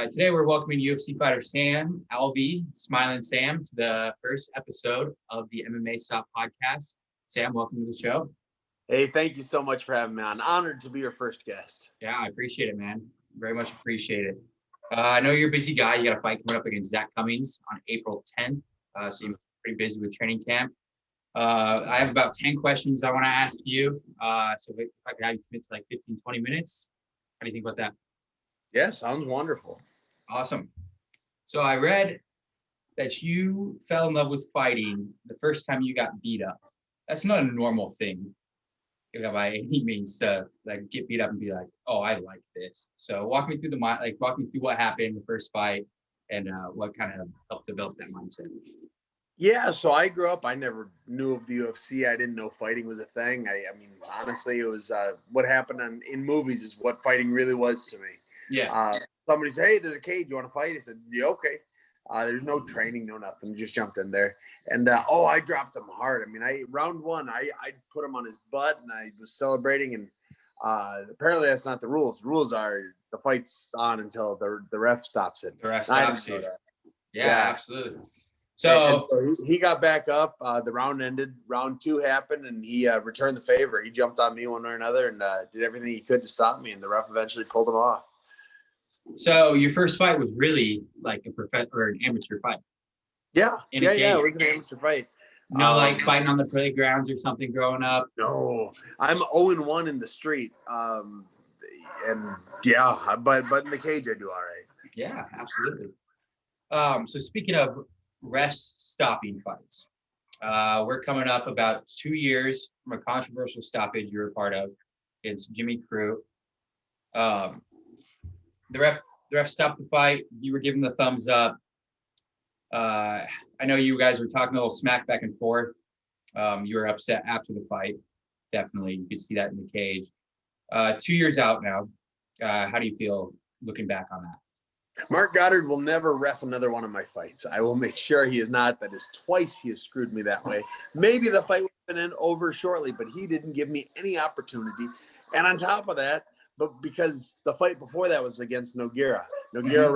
Today we're welcoming UFC fighter Sam Alvey, Smiling Sam, to the first episode of the MMA Stop podcast. Sam, welcome to the show. Hey, thank you so much for having me on. Honored to be your first guest. Yeah, I appreciate it, man. Very much appreciate it. I know you're a busy guy. You got a fight coming up against Zach Cummings on April 10th. So you're pretty busy with training camp. I have about 10 questions I want to ask you. So if I could have you commit to like 15, 20 minutes. How do you think about that? Yeah, sounds wonderful. Awesome. So I read that you fell in love with fighting the first time you got beat up. That's not a normal thing by any means to like get beat up and be like, oh, I like this. So walk me through what happened in the first fight and what kind of helped develop that mindset. Yeah, so I grew up, I never knew of the UFC. I didn't know fighting was a thing. I mean, honestly, it was what happened in movies is what fighting really was to me. Yeah. Somebody said, hey, there's a cage. You want to fight? I said, yeah, okay. There's no training, no nothing. Just jumped in there. And, I dropped him hard. I mean, round one, I put him on his butt, and I was celebrating. And apparently that's not the rules. The rules are the fight's on until the ref stops it. The ref stops it. Yeah, absolutely. So he got back up. The round ended. Round two happened, and he returned the favor. He jumped on me one way or another and did everything he could to stop me, and the ref eventually pulled him off. So your first fight was really like a professional or an amateur fight. Yeah, it was an amateur fight. No, like fighting on the playgrounds or something growing up. No, I'm 0-1 in the street. And yeah, but in the cage I do all right. Yeah, absolutely. So speaking of refs stopping fights, we're coming up about 2 years from a controversial stoppage you were a part of. It's Jimmy Crew. The ref stopped the fight. You were giving the thumbs up. I know you guys were talking a little smack back and forth. You were upset after the fight. Definitely, you could see that in the cage. 2 years out now. How do you feel looking back on that? Mark Goddard will never ref another one of my fights. I will make sure he is not. That is twice he has screwed me that way. Maybe the fight would have been over shortly, but he didn't give me any opportunity. And on top of that, but because the fight before that was against Nogueira. Nogueira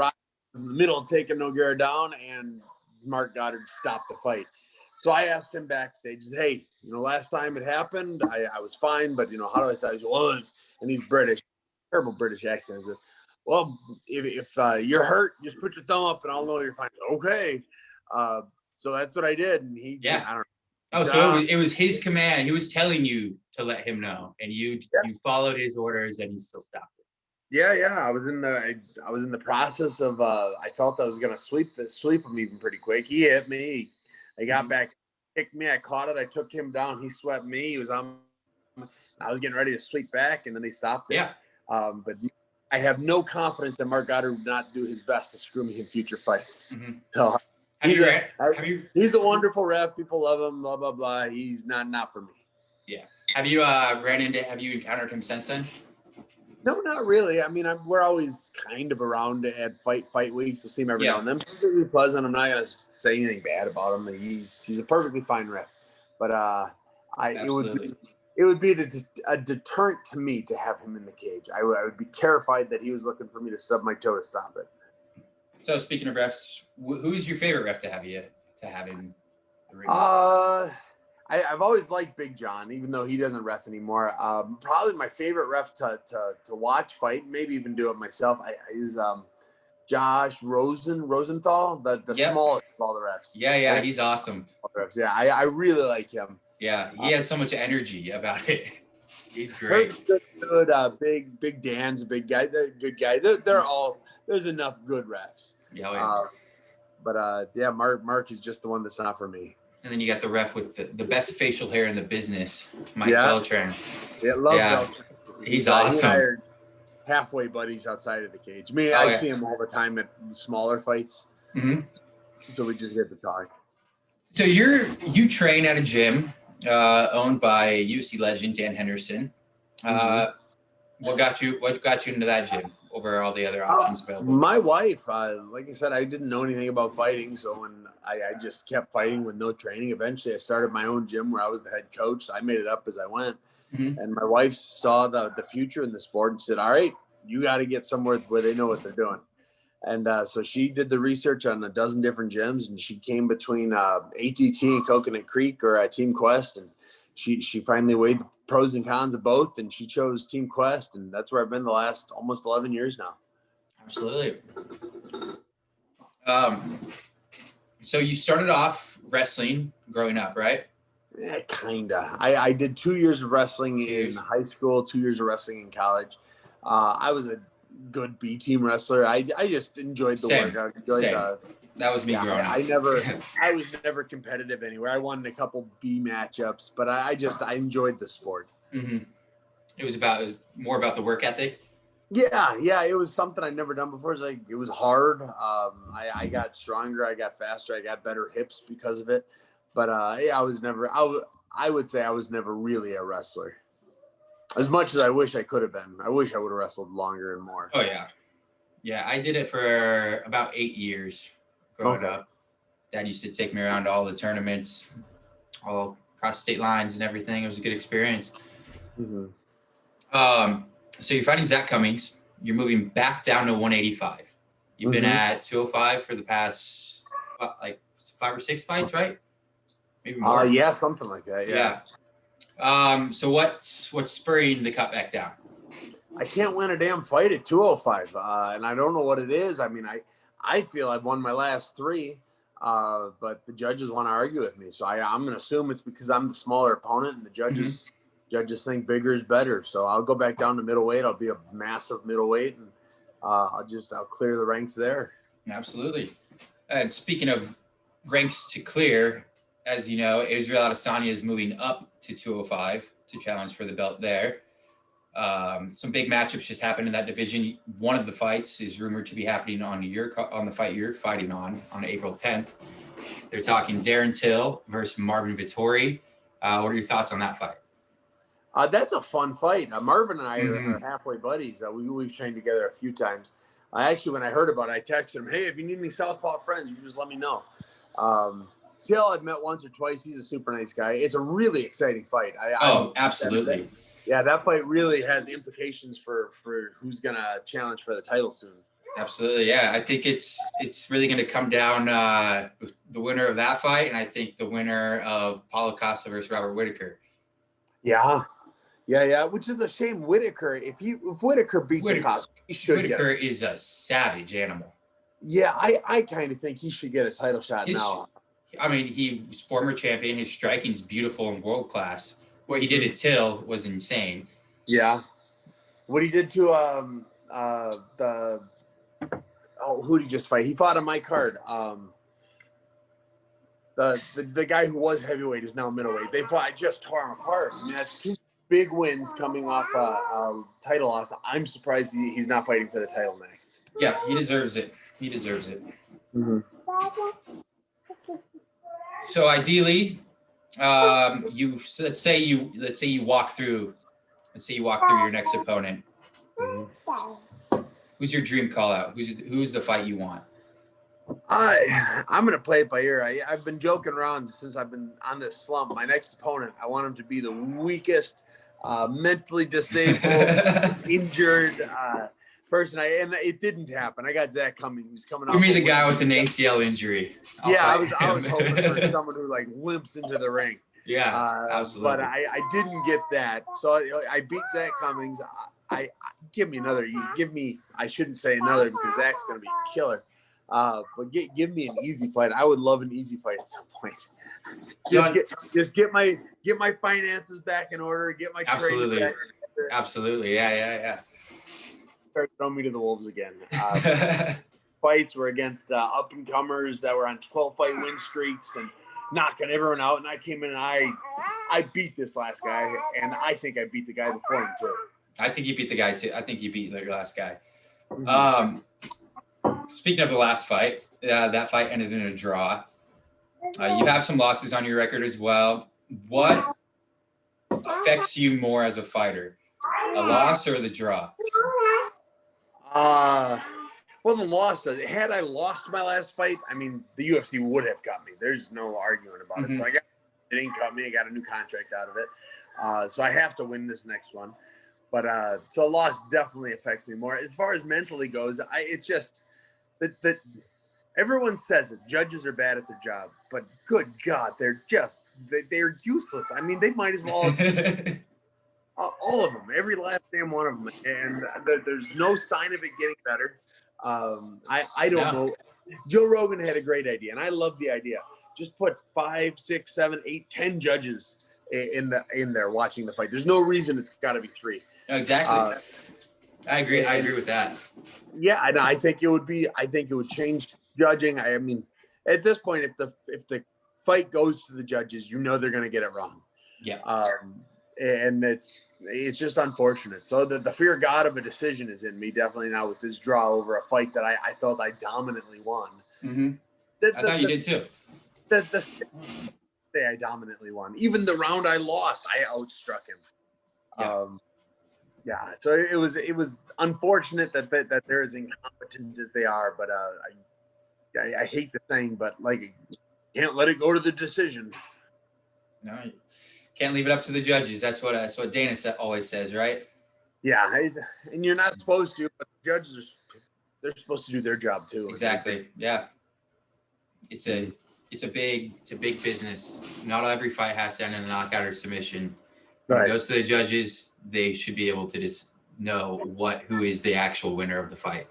was in the middle taking Nogueira down, and Mark Goddard stopped the fight. So I asked him backstage, hey, last time it happened, I was fine, but, how do I say? He's well, and he's British, terrible British accent. He said, well, if you're hurt, just put your thumb up and I'll know you're fine. Okay. So that's what I did. And I don't know. Oh, so it was his command. He was telling you to let him know, and you followed his orders, and he still stopped it. Yeah. I was in the process of. I felt I was gonna sweep him even pretty quick. He hit me. I got back, kicked me. I caught it. I took him down. He swept me. He was on. I was getting ready to sweep back, and then he stopped it. Yeah. But I have no confidence that Mark Goddard would not do his best to screw me in future fights. Mm-hmm. So. He's a wonderful ref. People love him. Blah blah blah. He's not for me. Yeah. Have you encountered him since then? No, not really. I mean, we're always kind of around at fight weeks to see him every now and then. He's really pleasant. I'm not gonna say anything bad about him. He's a perfectly fine ref. But it would be a deterrent to me to have him in the cage. I would be terrified that he was looking for me to stub my toe to stop it. So speaking of refs, who's your favorite ref to have in the ring? I've always liked Big John, even though he doesn't ref anymore. Probably my favorite ref to watch fight, maybe even do it myself, is Josh Rosenthal, the smallest of all the refs. Yeah, he's awesome. Yeah, I really like him. Yeah, he has so much energy about it. He's great. Good. Big Dan's a big guy. Good guy. There's enough good refs. Yeah. Mark is just the one that's not for me. And then you got the ref with the best facial hair in the business, Mike Beltran. Beltran. He's awesome. Halfway buddies outside of the cage. I see him all the time at smaller fights. Mm-hmm. So we just get to talk. So you train at a gym owned by UFC legend Dan Henderson. What got you into that gym over all the other options available? My wife, like I said, I didn't know anything about fighting, so when I just kept fighting with no training. Eventually, I started my own gym where I was the head coach. So I made it up as I went, and my wife saw the future in the sport and said, "All right, you got to get somewhere where they know what they're doing." And so she did the research on a dozen different gyms, and she came between ATT and Coconut Creek or Team Quest, and she finally weighed the pros and cons of both, and she chose Team Quest, and that's where I've been the last almost 11 years now. Absolutely. So you started off wrestling growing up, right? Yeah, kinda. I did 2 years of wrestling in high school, 2 years of wrestling in college. I was a good B team wrestler. I just enjoyed the Same. work. I enjoyed that was me growing up. I was never competitive anywhere. I won a couple B matchups, but I enjoyed the sport. Mm-hmm. It was more about the work ethic. Yeah, it was something I'd never done before. It was hard. I got stronger, I got faster, I got better hips because of it. But I would say I was never really a wrestler. As much as I wish I could have been. I wish I would have wrestled longer and more. Oh yeah. Yeah, I did it for about 8 years growing up. Dad used to take me around to all the tournaments, all across state lines and everything. It was a good experience. Mm-hmm. So you're fighting Zach Cummings. You're moving back down to 185. You've been at 205 for the past like 5 or 6 fights, right? Maybe more. Yeah, something like that. Yeah. So what's spurring the cut back down? I can't win a damn fight at 205, and I don't know what it is. I mean, I feel I've won my last 3, but the judges want to argue with me, so I'm going to assume it's because I'm the smaller opponent, and the judges think bigger is better. So I'll go back down to middleweight. I'll be a massive middleweight, and I'll clear the ranks there. Absolutely. And speaking of ranks to clear, as you know, Israel Adesanya is moving up to 205 to challenge for the belt there. Some big matchups just happened in that division. One of the fights is rumored to be happening on the fight you're fighting on April 10th. They're talking Darren Till versus Marvin Vettori. What are your thoughts on that fight? That's a fun fight. Marvin and I are halfway buddies. We've trained together a few times. Actually, when I heard about it, I texted him, "Hey, if you need any southpaw friends, you just let me know." Till I've met once or twice. He's a super nice guy. It's a really exciting fight. Absolutely. Yeah, that fight really has implications for who's gonna challenge for the title soon. Absolutely, yeah. I think it's really going to come down the winner of that fight, and I think the winner of Paulo Costa versus Robert Whittaker. Yeah. Which is a shame. Whittaker, if Whittaker beats Costa, he should. Whittaker is a savage animal. Yeah, I kind of think he should get a title shot now. I mean, he was former champion. His striking is beautiful and world class. What he did at Till was insane. Yeah. What he did to who did he just fight? He fought on my card. The guy who was heavyweight is now middleweight. They fought. I just tore him apart. I mean, that's 2 big wins coming off a title loss. I'm surprised he's not fighting for the title next. Yeah, he deserves it. He deserves it. Mm-hmm. So ideally, let's say you walk through your next opponent. Mm-hmm. Who's your dream call out? Who's the fight you want? I'm gonna play it by ear. I've been joking around since I've been on this slump. My next opponent, I want him to be the weakest, mentally disabled, injured person. And it didn't happen. I got Zach Cummings, who's coming out. Give me the guy with an ACL injury. I was hoping for someone who like limps into the ring. Yeah, absolutely. But I didn't get that, so I beat Zach Cummings. Give me another. I shouldn't say another because Zach's gonna be a killer. But give me an easy fight. I would love an easy fight at some point. Just get my finances back in order. Get my training back in order. Absolutely. Yeah. Start throwing me to the wolves again. Fights were against up and comers that were on 12-fight win streaks and knocking everyone out. And I came in and I beat this last guy, and I think I beat the guy before him too. I think you beat the guy too. I think you beat your last guy. Mm-hmm. Speaking of the last fight, that fight ended in a draw. You have some losses on your record as well. What affects you more as a fighter, a loss or the draw? Well, the loss. Had I lost my last fight, I mean, the UFC would have cut me. There's no arguing about it. So it didn't cut me. I got a new contract out of it. So I have to win this next one. But so a loss definitely affects me more. As far as mentally goes, that everyone says that judges are bad at their job, but good God, they're useless. I mean, they might as well all of them, every last damn one of them, and there's no sign of it getting better. I don't know. Joe Rogan had a great idea, and I love the idea. Just put 5, 6, 7, 8, 10 judges in there watching the fight. There's no reason it's got to be 3. Exactly. I agree. I agree with that. Yeah, and I think it would change judging. I mean, at this point, if the fight goes to the judges, you know they're going to get it wrong. Yeah. And it's just unfortunate. So the fear of God of a decision is in me definitely now with this draw over a fight that I felt I dominantly won. Mm-hmm. I thought you did too. The day I dominantly won. Even the round I lost, I outstruck him. Yeah. Yeah, so it was unfortunate that they're as incompetent as they are, but I hate the saying, but like, you can't let it go to the decision. No, you can't leave it up to the judges. That's what Dana always says, right? Yeah, and you're not supposed to, but the judges they're supposed to do their job too. Exactly. Yeah. It's a big business. Not every fight has to end in a knockout or submission. When it goes to the judges, they should be able to just know who is the actual winner of the fight.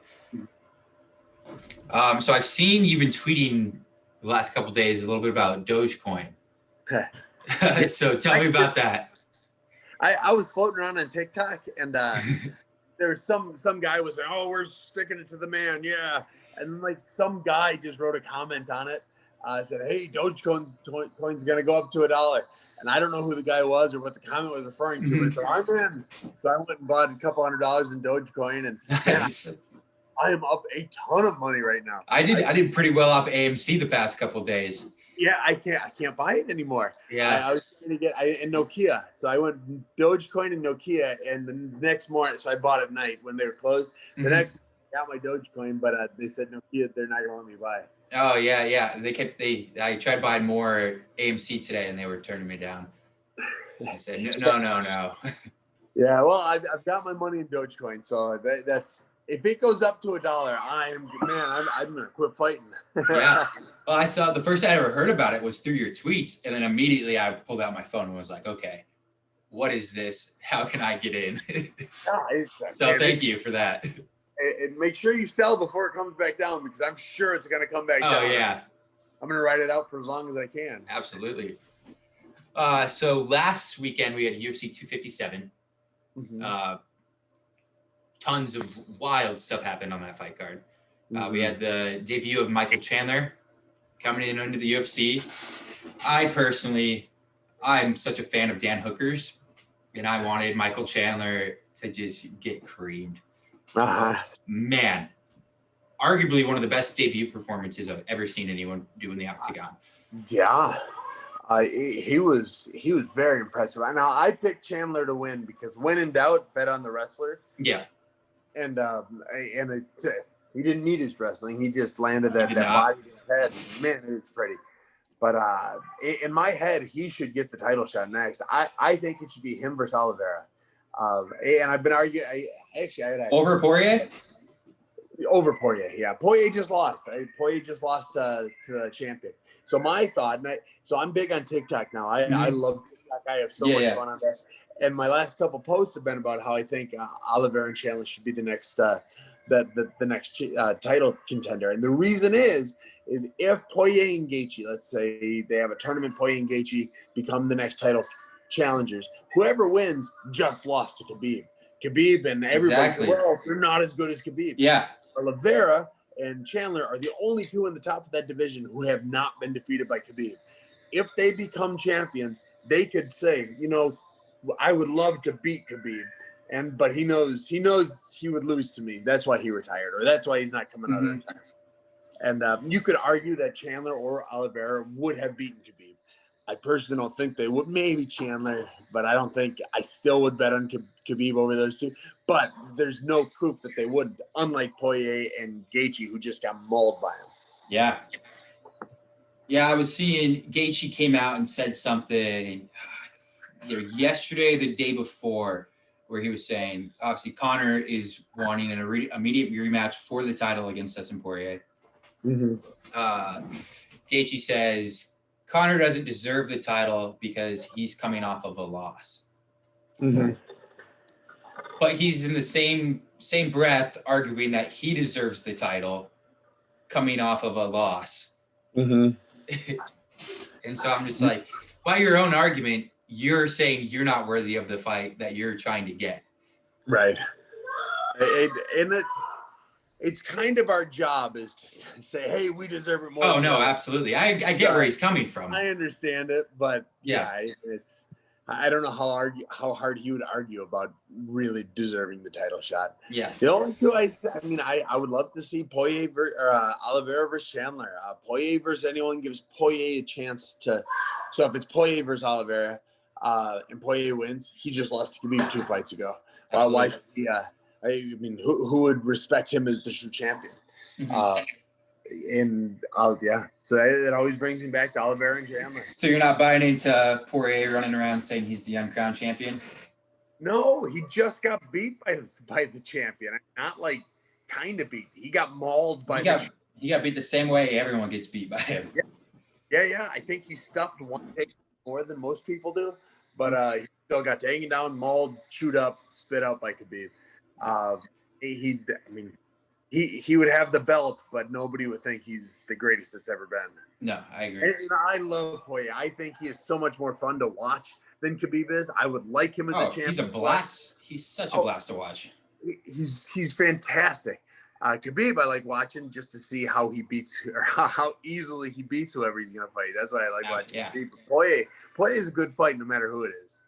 So I've seen you've been tweeting the last couple of days a little bit about dogecoin. So tell me about that. I was floating around on TikTok, and there's some guy was like, "Oh, we're sticking it to the man, yeah." And like some guy just wrote a comment on it, said, "Hey, Dogecoin's gonna go up to $1." And I don't know who the guy was or what the comment was referring to, but so I'm in. So I went and bought a couple $100 in Dogecoin, and man, I am up a ton of money right now. I did pretty well off AMC the past couple of days. Yeah, I can't buy it anymore. Yeah, I was trying to get in Nokia, so I went Dogecoin and Nokia, and the next morning, so I bought it at night when they were closed. The next morning, I got my Dogecoin, but they said Nokia, they're not gonna let me buy it. Oh yeah. I tried buying more AMC today, and they were turning me down. I said no. Yeah, well, I've got my money in Dogecoin, so that's if it goes up to $1, I'm gonna quit fighting. Yeah. Well, I saw the first I ever heard about it was through your tweets, and then immediately I pulled out my phone and was like, okay, what is this? How can I get in? So thank you for that. And make sure you sell before it comes back down, because I'm sure it's going to come back down. Oh, yeah. I'm going to ride it out for as long as I can. Absolutely. So last weekend we had UFC 257. Mm-hmm. Tons of wild stuff happened on that fight card. We had the debut of Michael Chandler coming in under the UFC. I'm such a fan of Dan Hooker's, and I wanted Michael Chandler to just get creamed. Man, arguably one of the best debut performances I've ever seen anyone do in the octagon. Yeah, he was very impressive. Now I picked Chandler to win because when in doubt, bet on the wrestler. Yeah, and he didn't need his wrestling. He just landed that body to his head. Man, it was pretty. But in my head, he should get the title shot next. I think it should be him versus Oliveira. And I've been arguing. Over Poirier? Over Poirier, yeah. Poirier just lost. Poirier just lost to the champion. So my thought, so I'm big on TikTok now. I love TikTok. I have so much fun on there. And my last couple posts have been about how I think Oliveira and Chandler should be the next the next title contender. And the reason is if Poirier and Gaethje, let's say they have a tournament, Poirier and Gaethje become the next title challengers. Whoever wins just lost to Khabib. Khabib and everybody said, well, they're not as good as Khabib. Yeah. Oliveira and Chandler are the only two in the top of that division who have not been defeated by Khabib. If they become champions, they could say, I would love to beat Khabib. But he knows he would lose to me. That's why he retired, or that's why he's not coming out of retirement. And you could argue that Chandler or Oliveira would have beaten Khabib. I personally don't think they would. Maybe Chandler, but I still would bet on Khabib over those two. But there's no proof that they wouldn't, unlike Poirier and Gaethje, who just got mauled by him. Yeah. Yeah, I was seeing Gaethje came out and said something either yesterday or the day before where he was saying, obviously Connor is wanting an immediate rematch for the title against Dustin Poirier. Gaethje says Connor doesn't deserve the title because he's coming off of a loss. But he's in the same breath arguing that he deserves the title coming off of a loss. And so I'm just like, by your own argument, you're saying you're not worthy of the fight that you're trying to get. Right. And it's kind of our job is to say, hey, we deserve it more. Oh, no, absolutely. I get where he's coming from. I understand it, but I don't know how hard he would argue about really deserving the title shot. Yeah. The only two I would love to see Poirier Oliveira versus Chandler. Poirier versus anyone gives Poirier a chance to. So if it's Poirier versus Oliveira, and Poirier wins, he just lost to Khabib 2 fights ago. Why? Who would respect him as the true champion? So it always brings me back to Oliveira and Chandler. So you're not buying into Poirier running around saying he's the uncrowned champion? No, he just got beat by the champion. Not like kind of beat. He got mauled by he got beat the same way everyone gets beat by him. Yeah. I think he stuffed one take more than most people do, but he still got taken down, mauled, chewed up, spit out by Khabib. He would have the belt, but nobody would think he's the greatest that's ever been. No, I agree. And I love Poirier. I think he is so much more fun to watch than Khabib is. I would like him as a champion. He's a blast. He's such a blast to watch. He's fantastic. Khabib, I like watching just to see how he beats or how easily he beats whoever he's going to fight. That's why I like watching Khabib. Poirier is a good fight no matter who it is.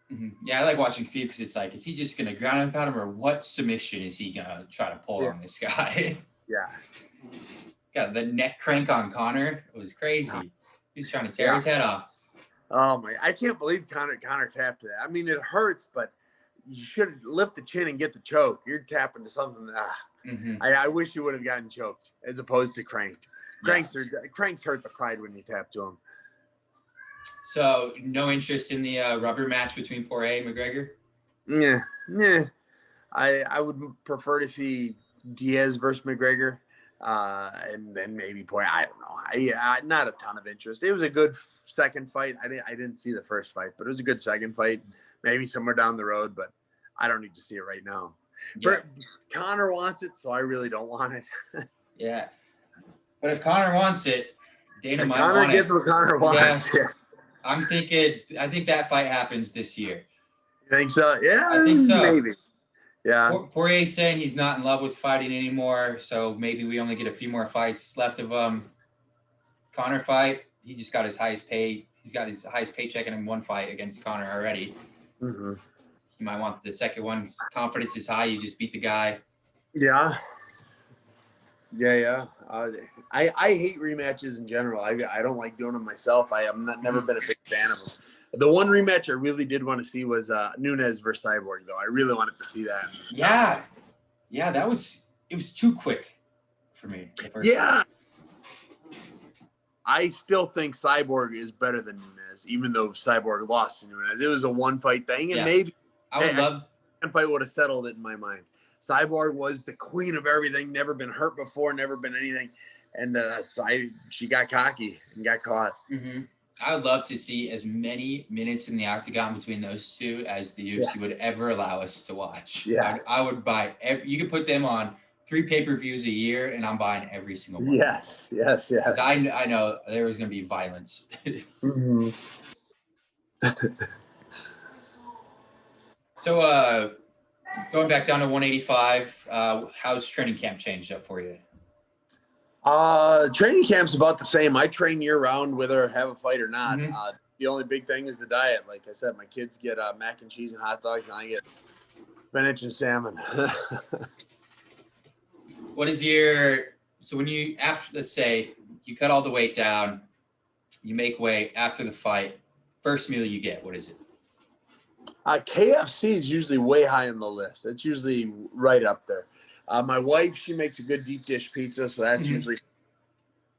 Yeah, I like watching Khabib because it's like, is he just going to ground and pound him, or what submission is he going to try to pull on this guy? Got the neck crank on Connor. It was crazy. He's trying to tear his head off. Oh my! I can't believe Connor tapped to that. I mean, it hurts, but you should lift the chin and get the choke. You're tapping to something. I wish you would have gotten choked as opposed to cranked. Cranks hurt the pride when you tap to him. So, no interest in the rubber match between Poirier and McGregor? Yeah. I would prefer to see Diaz versus McGregor, and then maybe Poirier. I don't know. Not a ton of interest. It was a good second fight. I didn't see the first fight, but it was a good second fight. Maybe somewhere down the road, but I don't need to see it right now. Yeah. But Connor wants it, so I really don't want it. Yeah. But if Connor wants it, Dana might Connor want gets it. what Connor wants. Yeah. I think that fight happens this year. You think so? Yeah, I think so. Maybe. Yeah. Poirier's saying he's not in love with fighting anymore, so maybe we only get a few more fights left of Connor fight. He just got his highest pay. He's got his highest paycheck in one fight against Connor already. He might want the second one. Confidence is high. You just beat the guy. Yeah. I hate rematches in general. I don't like doing them myself. Never been a big fan of them. The one rematch I really did want to see was Nunes versus Cyborg, though. I really wanted to see that. Yeah, it was too quick for me. Yeah. I still think Cyborg is better than Nunes, even though Cyborg lost to Nunes. It was a one-fight thing, and maybe one fight would have settled it in my mind. Cyborg was the queen of everything, never been hurt before, never been anything. And she got cocky and got caught. I would love to see as many minutes in the octagon between those two as the UFC would ever allow us to watch. Yeah. I would buy you could put them on 3 pay-per-views a year, and I'm buying every single one. Yes. Because I know there was going to be violence. So, going back down to 185, how's training camp changed up for you? Training camp's about the same. I train year round, whether I have a fight or not. The only big thing is the diet. Like I said, my kids get mac and cheese and hot dogs, and I get spinach and salmon. What is so when you, let's say you cut all the weight down, you make weight after the fight, first meal you get, what is it? KFC is usually way high on the list. It's usually right up there. My wife, she makes a good deep dish pizza, so that's usually.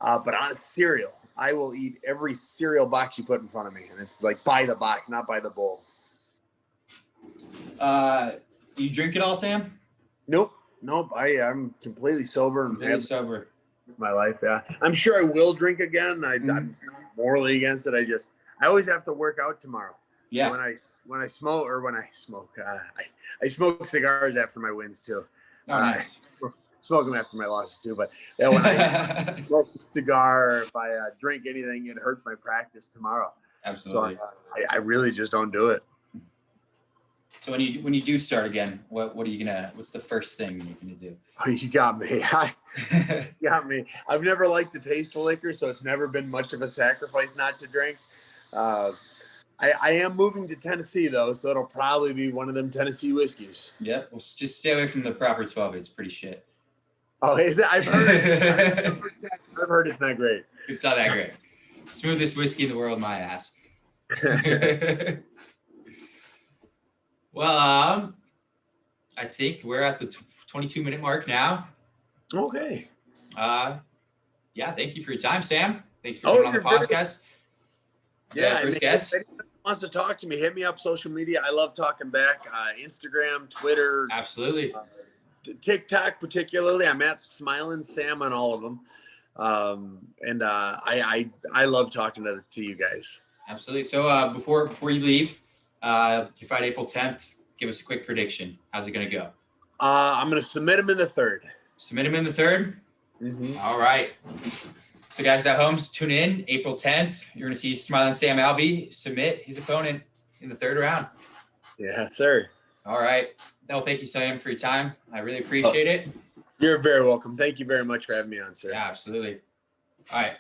But on a cereal, I will eat every cereal box you put in front of me, and it's like by the box, not by the bowl. You drink it all, Sam? Nope. I'm completely sober and Completely sober. my life. Yeah, I'm sure I will drink again. I'm not morally against it. I always have to work out tomorrow. Yeah. So when I smoke, I smoke cigars after my wins too. Oh, nice. Smoke them after my losses too. But yeah, when I smoke a cigar, or if I drink anything, it hurts my practice tomorrow. Absolutely. So I really just don't do it. So when you do start again, what's the first thing you're gonna do? Oh, you got me. You got me. I've never liked the taste of liquor, so it's never been much of a sacrifice not to drink. I am moving to Tennessee though, so it'll probably be one of them Tennessee whiskeys. Yep. Well, just stay away from the proper 12. It's pretty shit. Oh, is it? I've heard. I've heard it's not great. It's not that great. Smoothest whiskey in the world, my ass. Well, I think we're at the 22-minute mark now. Okay. Yeah. Thank you for your time, Sam. Thanks for coming on the podcast. Yeah. First guest. If anyone wants to talk to me, hit me up social media. I love talking back. Instagram, Twitter. Absolutely. TikTok particularly. I'm at Smiling Sam on all of them. And I love talking to you guys. Absolutely. So before you leave, your fight April 10th, give us a quick prediction. How's it going to go? I'm going to submit him in the third. Submit him in the third? Mm-hmm. All right. So guys at home, tune in April 10th. You're going to see Smiling Sam Alvey submit his opponent in the third round. Yeah, sir. All right. No, thank you, Sam, for your time. I really appreciate it. You're very welcome. Thank you very much for having me on, sir. Yeah, absolutely. All right.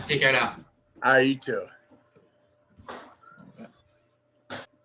Take care now. All right, you too.